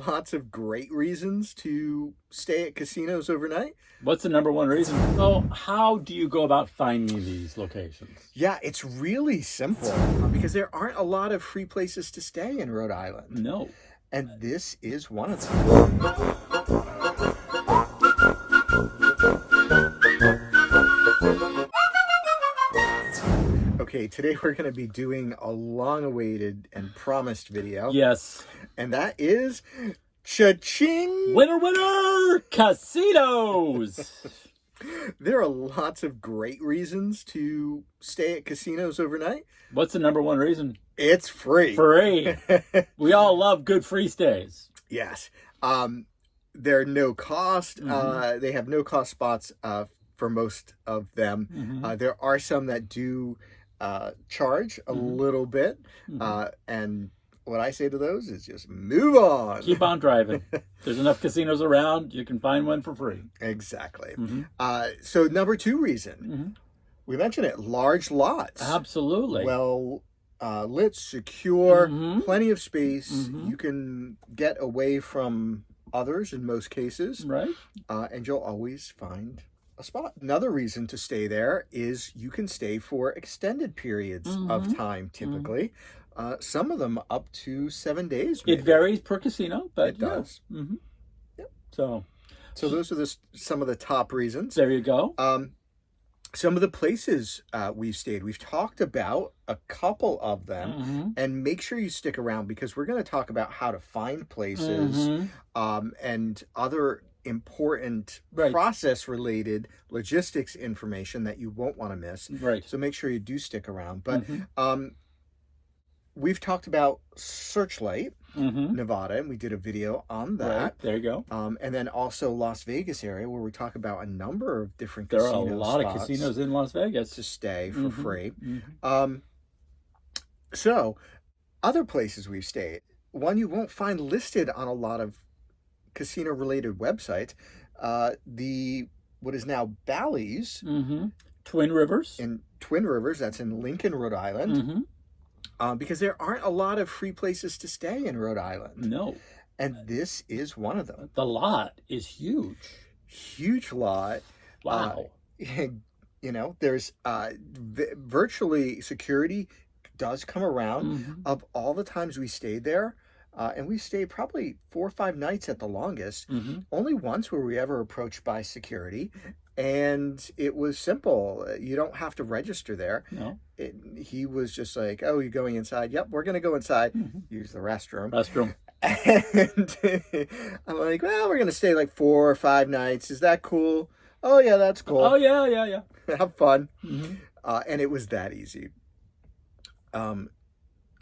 lots of great reasons to stay at casinos overnight. What's the number one reason? So how do you go about finding these locations? Yeah, it's really simple because there aren't a lot of free places to stay in Rhode Island. No. And this is one of them. Okay, today we're going to be doing a long-awaited and promised video. Yes. And that is cha-ching! Winner, winner! Casinos! There are lots of great reasons to stay at casinos overnight. What's the number one reason? It's free. Free. We all love good free stays. Yes. They're no cost. They have no cost spots for most of them. There are some that do charge a little bit. And what I say to those is just move on. Keep on driving. There's enough casinos around. You can find one for free. Exactly. So number two reason, we mentioned it, large lots. Absolutely. Well lit, secure, plenty of space. You can get away from others in most cases. Right. And you'll always find a spot. Another reason to stay there is you can stay for extended periods of time, typically. Some of them up to 7 days. Maybe. It varies per casino, but it does. Yep. So those are some of the top reasons. There you go. Some of the places we've stayed, we've talked about a couple of them, and make sure you stick around because we're going to talk about how to find places and other important process-related logistics information that you won't want to miss. Right. So make sure you do stick around. But we've talked about Searchlight, Nevada, and we did a video on that. Right. There you go. And then also Las Vegas area where we talk about a number of different there casinos. There are a lot of casinos in Las Vegas. To stay for free. So, other places we've stayed. One you won't find listed on a lot of casino-related websites. What is now Bally's. Twin Rivers. In Twin Rivers, that's in Lincoln, Rhode Island. Because there aren't a lot of free places to stay in Rhode Island. No. And this is one of them. The lot is huge. Huge lot. Wow. There's virtually security does come around. Of all the times we stayed there, and we stayed probably 4 or 5 nights at the longest. Only once were we ever approached by security. And it was simple. You don't have to register there. No. He was just like, oh, you're going inside? Yep, we're going to go inside. Use the restroom. And I'm like, well, we're going to stay like 4 or 5 nights. Is that cool? Oh, yeah, that's cool. Oh, yeah. Have fun. And it was that easy.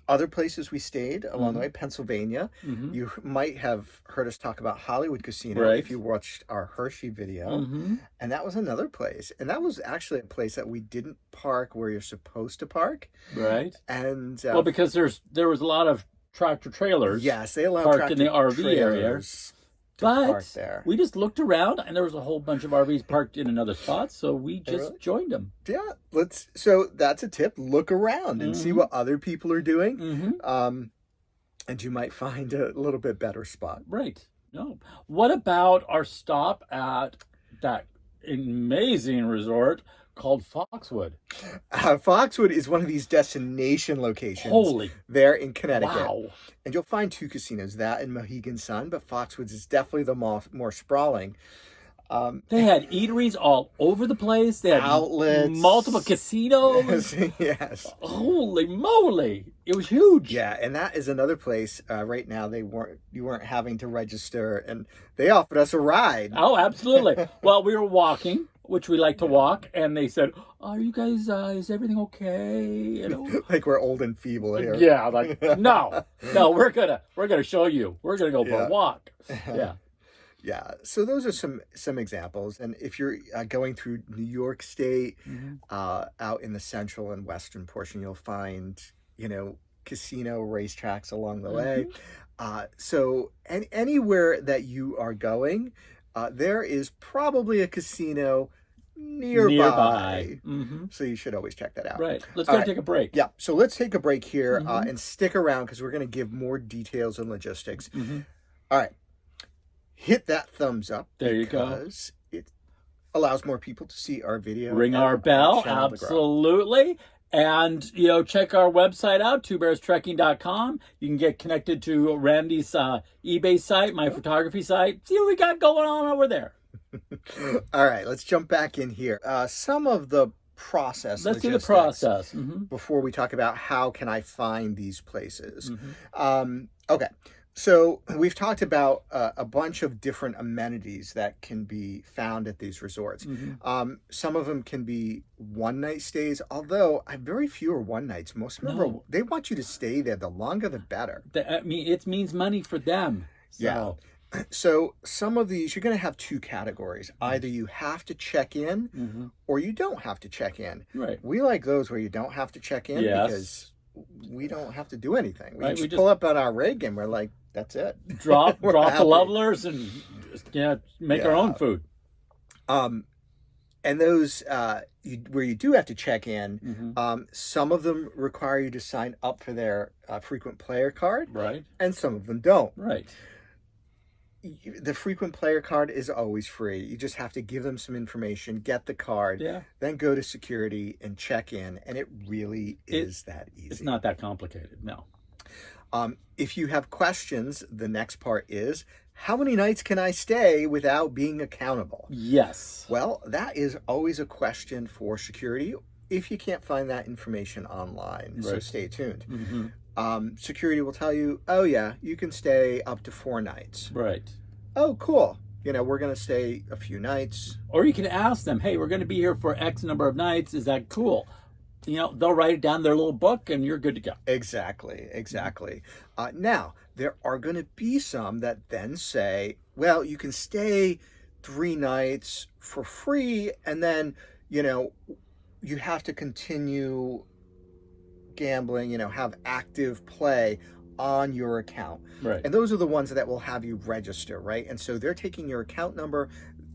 Other places we stayed along the way, Pennsylvania. You might have heard us talk about Hollywood Casino if you watched our Hershey video. And that was another place. And that was actually a place that we didn't park where you're supposed to park. Right. And well, because there was a lot of tractor trailers. Yes, they allowed parked in the RV area. But we just looked around, and there was a whole bunch of RVs parked in another spot, so we just joined them. Yeah, so that's a tip. Look around and see what other people are doing, and you might find a little bit better spot. Right. No. What about our stop at that amazing resort called Foxwoods? Foxwoods is one of these destination locations there in Connecticut. Wow. And you'll find 2 casinos, that and Mohegan Sun, but Foxwoods is definitely the more sprawling. They had eateries all over the place. They had outlets, multiple casinos. Yes. Holy moly. It was huge. Yeah, and that is another place right now you weren't having to register, and they offered us a ride. Oh, absolutely. Well, we were walking, which we like to walk, and they said, "Are you guys? Is everything okay?" Like we're old and feeble here. Yeah, like no, we're gonna show you. We're gonna go for a walk. Yeah. Yeah, so those are some examples. And if you're going through New York State, out in the central and western portion, you'll find, casino racetracks along the way. So anywhere that you are going, there is probably a casino nearby. So you should always check that out. Right. Let's go take a break. Yeah, so let's take a break here and stick around because we're going to give more details and logistics. All right. Hit that thumbs up. There you go. Because it allows more people to see our video. Ring our bell. Absolutely. And, check our website out, twobearstrekking.com. You can get connected to Randy's eBay site, my photography site. See what we got going on over there. All right, let's jump back in here. Some of the process. Let's do the process. Before we talk about how can I find these places. Okay. So we've talked about a bunch of different amenities that can be found at these resorts. Some of them can be one-night stays, although very few are one nights. Most of them they want you to stay there. The longer, the better. It means money for them. So. Yeah. So some of these, you're going to have two categories. Either you have to check in or you don't have to check in. Right. We like those where you don't have to check in because we don't have to do anything. We just pull up on our rig and we're like, that's it. Drop the levelers and make our own food. And those where you do have to check in, some of them require you to sign up for their frequent player card, right? And some of them don't, right? The frequent player card is always free. You just have to give them some information, get the card, then go to security and check in, and it really is that easy. It's not that complicated, no. If you have questions, the next part is, how many nights can I stay without being accountable? Yes. Well, that is always a question for security if you can't find that information online. Right. So stay tuned. Security will tell you, oh yeah, you can stay up to 4 nights. Right. Oh, cool. We're going to stay a few nights. Or you can ask them, hey, we're going to be here for X number of nights. Is that cool? They'll write it down in their little book and you're good to go. Exactly. Now, there are going to be some that then say, well, you can stay 3 nights for free and then, you have to continue gambling, have active play on your account. Right. And those are the ones that will have you register, right? And so they're taking your account number.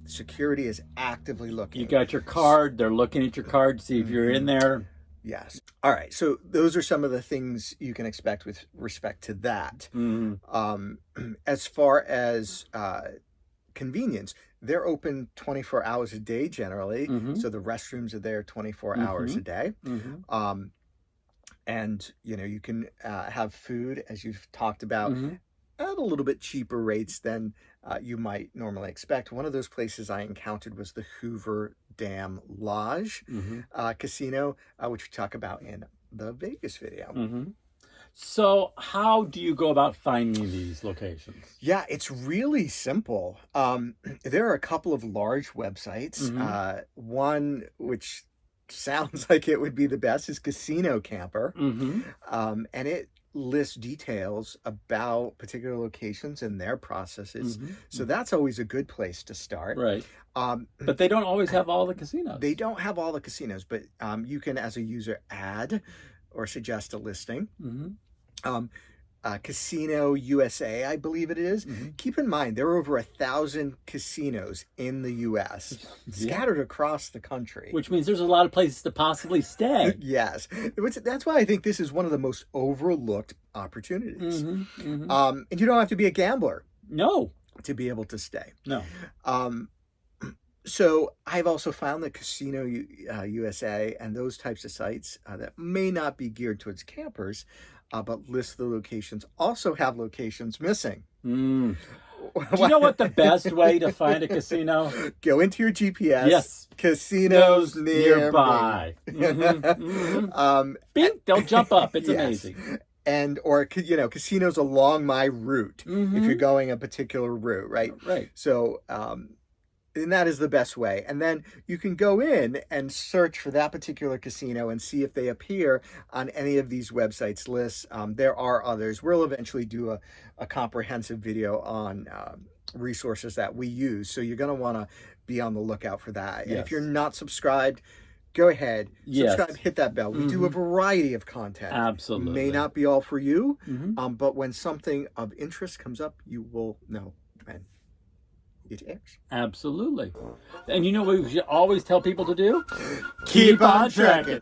Security is actively looking. You got your card. They're looking at your card to see if you're in there. Yes. All right. So those are some of the things you can expect with respect to that. As far as convenience, they're open 24 hours a day generally. So the restrooms are there 24 hours a day. And, you can have food, as you've talked about, at a little bit cheaper rates than you might normally expect. One of those places I encountered was the Hoover Dam Lodge Casino, which we talk about in the Vegas video. So how do you go about finding these locations? Yeah, it's really simple. There are a couple of large websites. One which sounds like it would be the best is Casino Camper. And it lists details about particular locations and their processes. So that's always a good place to start. Right. But they don't always have all the casinos. They don't have all the casinos, but you can, as a user, add or suggest a listing. Casino USA, I believe it is. Keep in mind, there are over 1,000 casinos in the U.S. scattered across the country. Which means there's a lot of places to possibly stay. Yes. That's why I think this is one of the most overlooked opportunities. And you don't have to be a gambler. No. To be able to stay. No. So I've also found that Casino USA and those types of sites that may not be geared towards campers, but list the locations, also have locations missing. Do you know what the best way to find a casino? Go into your GPS. Yes. Casinos nearby. Bing, they'll jump up. It's amazing. And, or, casinos along my route, if you're going a particular route, right? Right. So, and that is the best way. And then you can go in and search for that particular casino and see if they appear on any of these websites lists. There are others. We'll eventually do a comprehensive video on resources that we use. So you're going to want to be on the lookout for that. And if you're not subscribed, go ahead, subscribe, hit that bell. We do a variety of content. Absolutely. May not be all for you, but when something of interest comes up, you will know when it airs. Absolutely. And you know what we should always tell people to do? Keep on trekking.